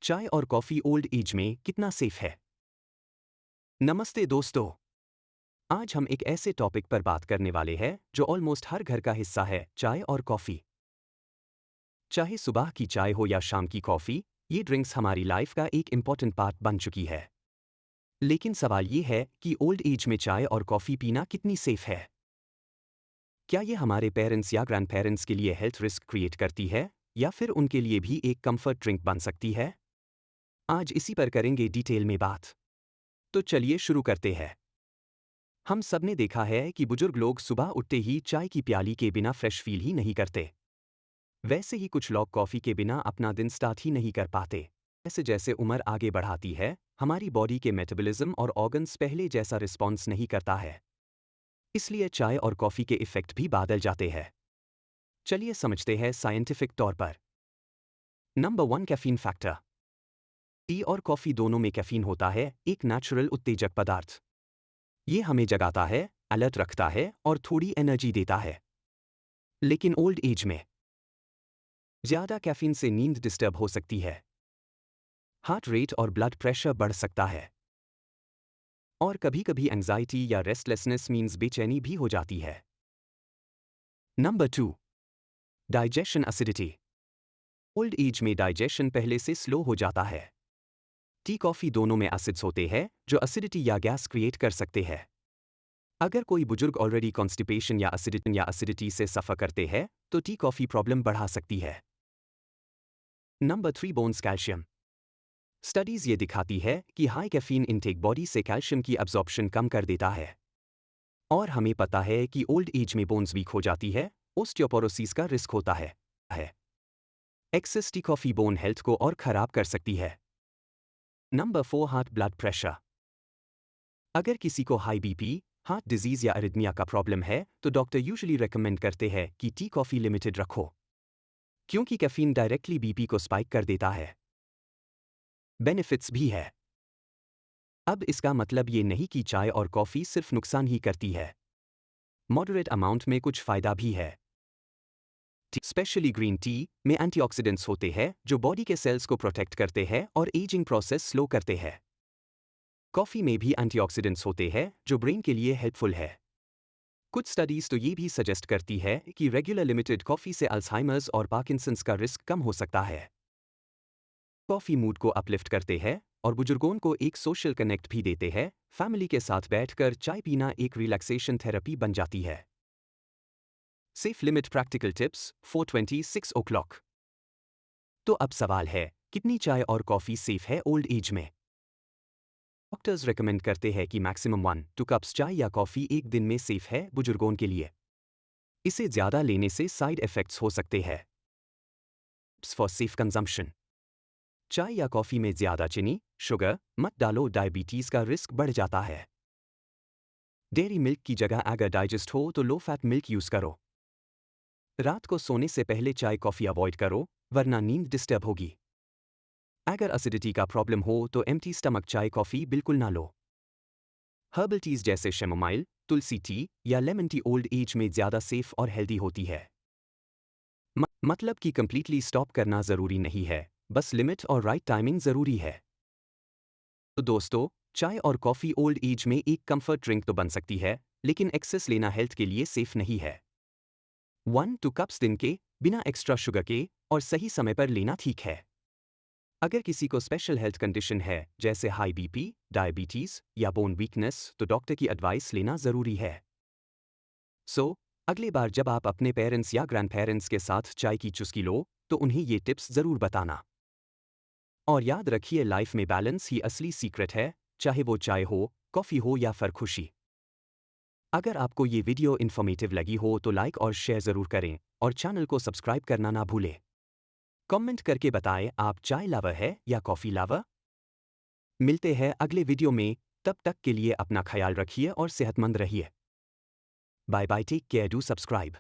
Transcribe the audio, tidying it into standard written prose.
चाय और coffee old age में कितना सेफ है? नमस्ते दोस्तों। आज हम एक ऐसे टॉपिक पर बात करने वाले हैं जो ऑलमोस्ट हर घर का हिस्सा है, चाय और कॉफ़ी। चाहे सुबह की चाय हो या शाम की कॉफ़ी, ये ड्रिंक्स हमारी लाइफ का एक इम्पॉर्टेंट पार्ट बन चुकी है। लेकिन सवाल ये है कि ओल्ड एज में चाय और कॉफ़ी पीना कितनी सेफ है? क्या ये हमारे पेरेंट्स या ग्रैंड पेरेंट्स के लिए हेल्थ रिस्क क्रिएट करती है, या फिर उनके लिए भी एक कंफर्ट ड्रिंक बन सकती है? आज इसी पर करेंगे डिटेल में बात। तो चलिए शुरू करते हैं। हम सबने देखा है कि बुजुर्ग लोग सुबह उठते ही चाय की प्याली के बिना फ्रेश फील ही नहीं करते। वैसे ही कुछ लोग कॉफ़ी के बिना अपना दिन स्टार्ट ही नहीं कर पाते। जैसे जैसे उम्र आगे बढ़ाती है, हमारी बॉडी के मेटाबॉलिज्म और ऑर्गन्स पहले जैसा रिस्पॉन्स नहीं करता है। इसलिए चाय और कॉफ़ी के इफ़ेक्ट भी बदल जाते हैं। चलिए समझते हैं साइंटिफिक तौर पर। Number 1, caffeine factor. टी और कॉफ़ी दोनों में कैफीन होता है, एक नेचुरल उत्तेजक पदार्थ। ये हमें जगाता है, अलर्ट रखता है और थोड़ी एनर्जी देता है। लेकिन ओल्ड एज में ज़्यादा कैफीन से नींद डिस्टर्ब हो सकती है, हार्ट रेट और ब्लड प्रेशर बढ़ सकता है, और कभी-कभी एंजाइटी या रेस्टलेसनेस मीन्स बेचैनी भी हो जाती है। Number 2, digestion acidity. Old age में डाइजेशन पहले से स्लो हो जाता है। टी कॉफ़ी दोनों में एसिड्स होते हैं जो एसिडिटी या गैस क्रिएट कर सकते हैं। अगर कोई बुजुर्ग ऑलरेडी कॉन्स्टिपेशन या एसिडिटी से सफ़र करते हैं तो टी कॉफ़ी प्रॉब्लम बढ़ा सकती है। Number 3, bones calcium. स्टडीज़ ये दिखाती है कि हाई कैफीन इनटेक बॉडी से कैल्शियम की अब्जॉर्प्शन कम कर देता है। और हमें पता है कि ओल्ड एज में बोन्स वीक हो जाती है, ओस्टियोपोरोसिस का रिस्क होता है। Excess tea coffee bone health को और ख़राब कर सकती है। Number 4, heart blood pressure. अगर किसी को हाई बीपी, हार्ट डिजीज़ या अरिथमिया का प्रॉब्लम है तो डॉक्टर यूजुअली रेकमेंड करते हैं कि टी कॉफ़ी लिमिटेड रखो, क्योंकि कैफीन डायरेक्टली बीपी को स्पाइक कर देता है। बेनिफिट्स भी है। अब इसका मतलब ये नहीं कि चाय और कॉफ़ी सिर्फ नुकसान ही करती है। मॉडरेट अमाउंट में कुछ फ़ायदा भी है। स्पेशली ग्रीन टी में एंटीऑक्सीडेंट्स होते हैं जो बॉडी के सेल्स को प्रोटेक्ट करते हैं और एजिंग प्रोसेस स्लो करते हैं। कॉफ़ी में भी एंटीऑक्सीडेंट्स होते हैं जो ब्रेन के लिए हेल्पफुल है। कुछ स्टडीज़ तो ये भी सजेस्ट करती है कि रेगुलर लिमिटेड कॉफ़ी से अल्जाइमर्स और पार्किंसंस का रिस्क कम हो सकता है। कॉफ़ी मूड को अपलिफ्ट करते हैं और बुजुर्गों को एक सोशल कनेक्ट भी देते हैं। फैमिली के साथ बैठकर चाय पीना एक रिलैक्सेशन थेरेपी बन जाती है। Safe limit practical tips 4:26 o'clock। तो अब सवाल है, कितनी चाय और कॉफ़ी सेफ है ओल्ड एज में? डॉक्टर्स रेकमेंड करते हैं कि मैक्सिमम 1-2 कप्स चाय या कॉफ़ी एक दिन में सेफ है बुजुर्गों के लिए। इसे ज़्यादा लेने से साइड इफ़ेक्ट्स हो सकते हैं। Tips for safe consumption. चाय या कॉफ़ी में ज़्यादा चीनी, शुगर मत डालो, डायबिटीज़ का रिस्क बढ़ जाता है। डेयरी मिल्क की जगह अगर डाइजेस्ट हो तो लो फैट मिल्क यूज़ करो। रात को सोने से पहले चाय कॉफ़ी अवॉइड करो, वरना नींद डिस्टर्ब होगी। अगर एसिडिटी का प्रॉब्लम हो तो एम्प्टी स्टमक चाय कॉफ़ी बिल्कुल ना लो। हर्बल टीज जैसे शेमोमाइल, तुलसी टी या लेमन टी ओल्ड एज में ज़्यादा सेफ और हेल्दी होती है। मतलब कि कंप्लीटली स्टॉप करना ज़रूरी नहीं है, बस लिमिट और राइट टाइमिंग ज़रूरी है। तो दोस्तों, चाय और कॉफ़ी ओल्ड एज में एक कंफर्ट ड्रिंक तो बन सकती है, लेकिन एक्सेस लेना हेल्थ के लिए सेफ नहीं है। 1-2 कप्स दिन के, बिना एक्स्ट्रा शुगर के, और सही समय पर लेना ठीक है। अगर किसी को स्पेशल हेल्थ कंडीशन है जैसे हाई बीपी, डायबिटीज़ या बोन वीकनेस तो डॉक्टर की एडवाइस लेना ज़रूरी है। अगली बार जब आप अपने पेरेंट्स या ग्रैंड पेरेंट्स के साथ चाय की चुस्की लो तो उन्हें ये टिप्स ज़रूर बताना। और याद रखिए, लाइफ में बैलेंस ही असली सीक्रेट है, चाहे वो चाय हो, कॉफ़ी हो या फिर खुशी। अगर आपको ये वीडियो इन्फॉर्मेटिव लगी हो तो लाइक और शेयर ज़रूर करें और चैनल को सब्सक्राइब करना ना भूलें। कमेंट करके बताएं आप चाय लवर है या कॉफ़ी लवर। मिलते हैं अगले वीडियो में, तब तक के लिए अपना ख्याल रखिए और सेहतमंद रहिए। Bye bye, take care, do subscribe.